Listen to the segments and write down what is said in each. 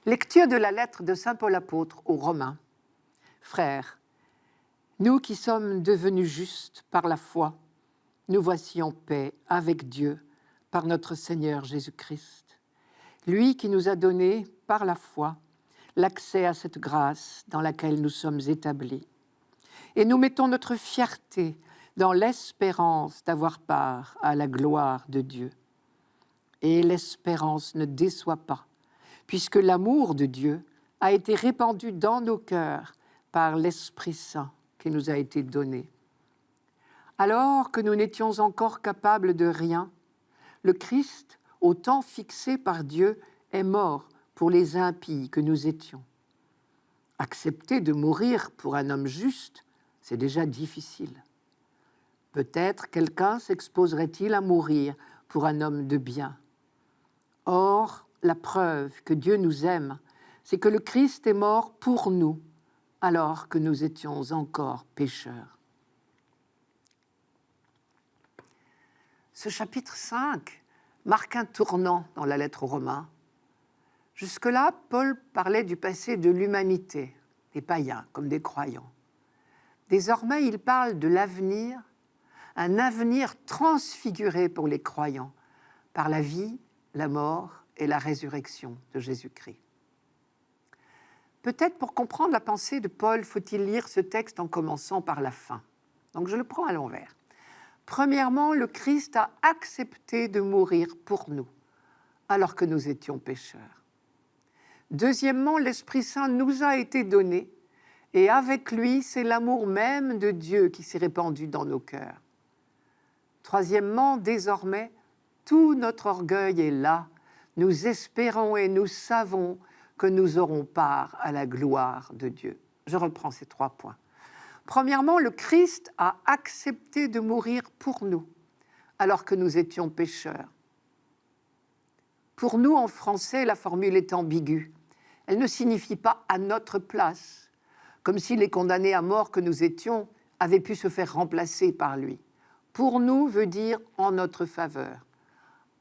Lecture de la lettre de saint Paul apôtre aux Romains. Frères, nous qui sommes devenus justes par la foi, nous voici en paix avec Dieu par notre Seigneur Jésus-Christ. Lui qui nous a donné, par la foi, l'accès à cette grâce dans laquelle nous sommes établis. Et nous mettons notre fierté dans l'espérance d'avoir part à la gloire de Dieu. Et l'espérance ne déçoit pas, puisque l'amour de Dieu a été répandu dans nos cœurs par l'Esprit Saint qui nous a été donné. Alors que nous n'étions encore capables de rien, le Christ, au temps fixé par Dieu, est mort pour les impies que nous étions. Accepter de mourir pour un homme juste, c'est déjà difficile. Peut-être quelqu'un s'exposerait-il à mourir pour un homme de bien. Or, la preuve que Dieu nous aime, c'est que le Christ est mort pour nous, alors que nous étions encore pécheurs. Ce chapitre 5 marque un tournant dans la lettre aux Romains. Jusque-là, Paul parlait du passé de l'humanité, des païens comme des croyants. Désormais, il parle de l'avenir, un avenir transfiguré pour les croyants par la vie, la mort et la résurrection de Jésus-Christ. Peut-être pour comprendre la pensée de Paul, faut-il lire ce texte en commençant par la fin. Donc je le prends à l'envers. Premièrement, le Christ a accepté de mourir pour nous, alors que nous étions pécheurs. Deuxièmement, l'Esprit Saint nous a été donné, et avec lui, c'est l'amour même de Dieu qui s'est répandu dans nos cœurs. Troisièmement, désormais, tout notre orgueil est là. Nous espérons et nous savons que nous aurons part à la gloire de Dieu. Je reprends ces 3 points. Premièrement, le Christ a accepté de mourir pour nous, alors que nous étions pécheurs. Pour nous, en français, la formule est ambiguë. Elle ne signifie pas « à notre place », comme si les condamnés à mort que nous étions avaient pu se faire remplacer par lui. Pour nous veut dire « en notre faveur ».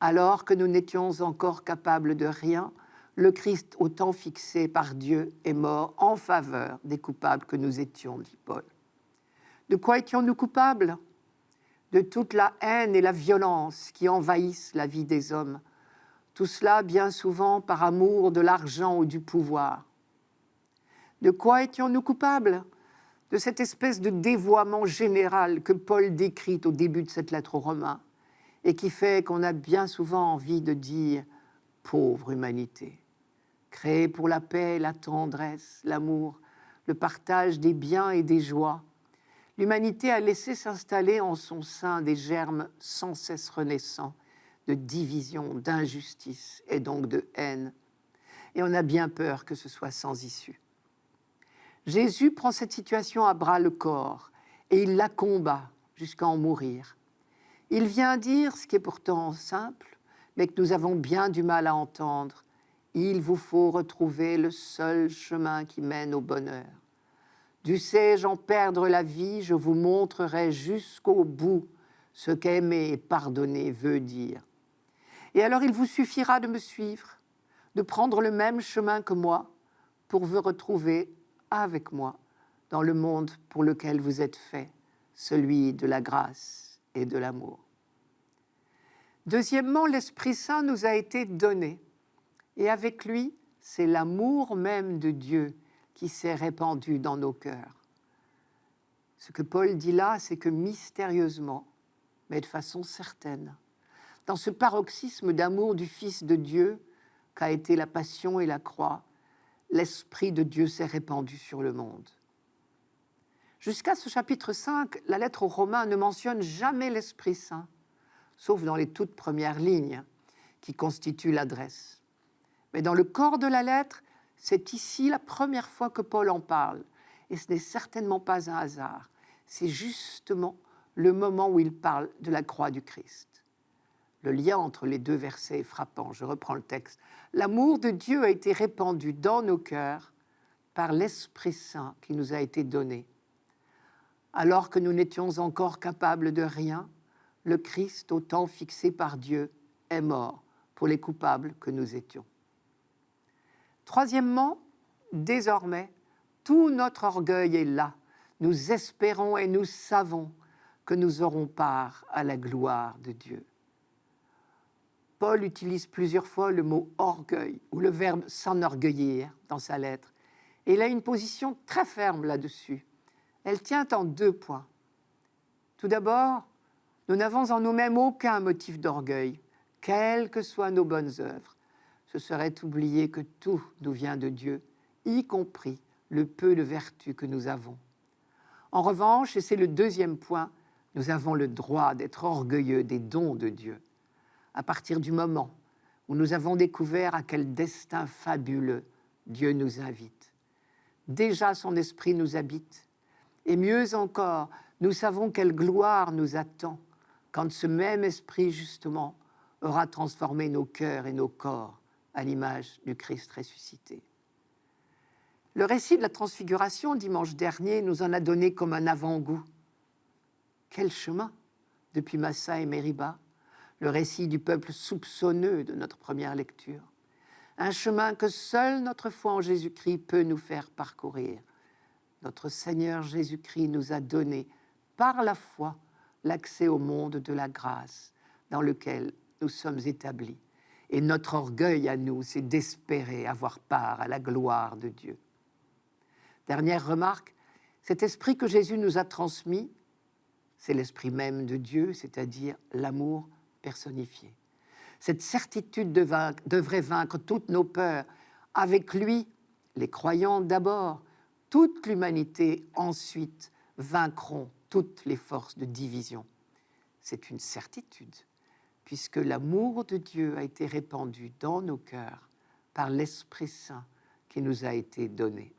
Alors que nous n'étions encore capables de rien, le Christ, au temps fixé par Dieu, est mort en faveur des coupables que nous étions, dit Paul. De quoi étions-nous coupables ? De toute la haine et la violence qui envahissent la vie des hommes. Tout cela, bien souvent, par amour de l'argent ou du pouvoir. De quoi étions-nous coupables ? De cette espèce de dévoiement général que Paul décrit au début de cette lettre aux Romains et qui fait qu'on a bien souvent envie de dire « pauvre humanité ». Créée pour la paix, la tendresse, l'amour, le partage des biens et des joies, l'humanité a laissé s'installer en son sein des germes sans cesse renaissants de division, d'injustice et donc de haine. Et on a bien peur que ce soit sans issue. Jésus prend cette situation à bras-le-corps et il la combat jusqu'à en mourir. Il vient dire ce qui est pourtant simple, mais que nous avons bien du mal à entendre. Il vous faut retrouver le seul chemin qui mène au bonheur. Dussé-je en perdre la vie, je vous montrerai jusqu'au bout ce qu'aimer et pardonner veut dire. Et alors il vous suffira de me suivre, de prendre le même chemin que moi, pour vous retrouver avec moi dans le monde pour lequel vous êtes fait, celui de la grâce et de l'amour. Deuxièmement, l'Esprit Saint nous a été donné. Et avec lui, c'est l'amour même de Dieu qui s'est répandu dans nos cœurs. Ce que Paul dit là, c'est que mystérieusement, mais de façon certaine, dans ce paroxysme d'amour du Fils de Dieu qu'a été la passion et la croix, l'Esprit de Dieu s'est répandu sur le monde. Jusqu'à ce chapitre 5, la lettre aux Romains ne mentionne jamais l'Esprit Saint, sauf dans les toutes premières lignes qui constituent l'adresse. Mais dans le corps de la lettre, c'est ici la première fois que Paul en parle. Et ce n'est certainement pas un hasard. C'est justement le moment où il parle de la croix du Christ. Le lien entre les 2 versets est frappant. Je reprends le texte. L'amour de Dieu a été répandu dans nos cœurs par l'Esprit Saint qui nous a été donné. Alors que nous n'étions encore capables de rien, le Christ, au temps fixé par Dieu, est mort pour les coupables que nous étions. Troisièmement, désormais, tout notre orgueil est là. Nous espérons et nous savons que nous aurons part à la gloire de Dieu. Paul utilise plusieurs fois le mot orgueil ou le verbe s'enorgueillir dans sa lettre. Et il a une position très ferme là-dessus. Elle tient en 2 points. Tout d'abord, nous n'avons en nous-mêmes aucun motif d'orgueil, quelles que soient nos bonnes œuvres. Ce serait oublier que tout nous vient de Dieu, y compris le peu de vertu que nous avons. En revanche, et c'est le 2e point, nous avons le droit d'être orgueilleux des dons de Dieu. À partir du moment où nous avons découvert à quel destin fabuleux Dieu nous invite. Déjà son esprit nous habite, et mieux encore, nous savons quelle gloire nous attend quand ce même esprit, justement, aura transformé nos cœurs et nos corps à l'image du Christ ressuscité. Le récit de la transfiguration, dimanche dernier, nous en a donné comme un avant-goût. Quel chemin depuis Massa et Mériba, le récit du peuple soupçonneux de notre première lecture. Un chemin que seule notre foi en Jésus-Christ peut nous faire parcourir. Notre Seigneur Jésus-Christ nous a donné, par la foi, l'accès au monde de la grâce dans lequel nous sommes établis. Et notre orgueil à nous, c'est d'espérer avoir part à la gloire de Dieu. Dernière remarque, cet esprit que Jésus nous a transmis, c'est l'esprit même de Dieu, c'est-à-dire l'amour personnifié. Cette certitude devrait vaincre toutes nos peurs. Avec lui, les croyants d'abord, toute l'humanité ensuite vaincront toutes les forces de division. C'est une certitude, puisque l'amour de Dieu a été répandu dans nos cœurs par l'Esprit Saint qui nous a été donné.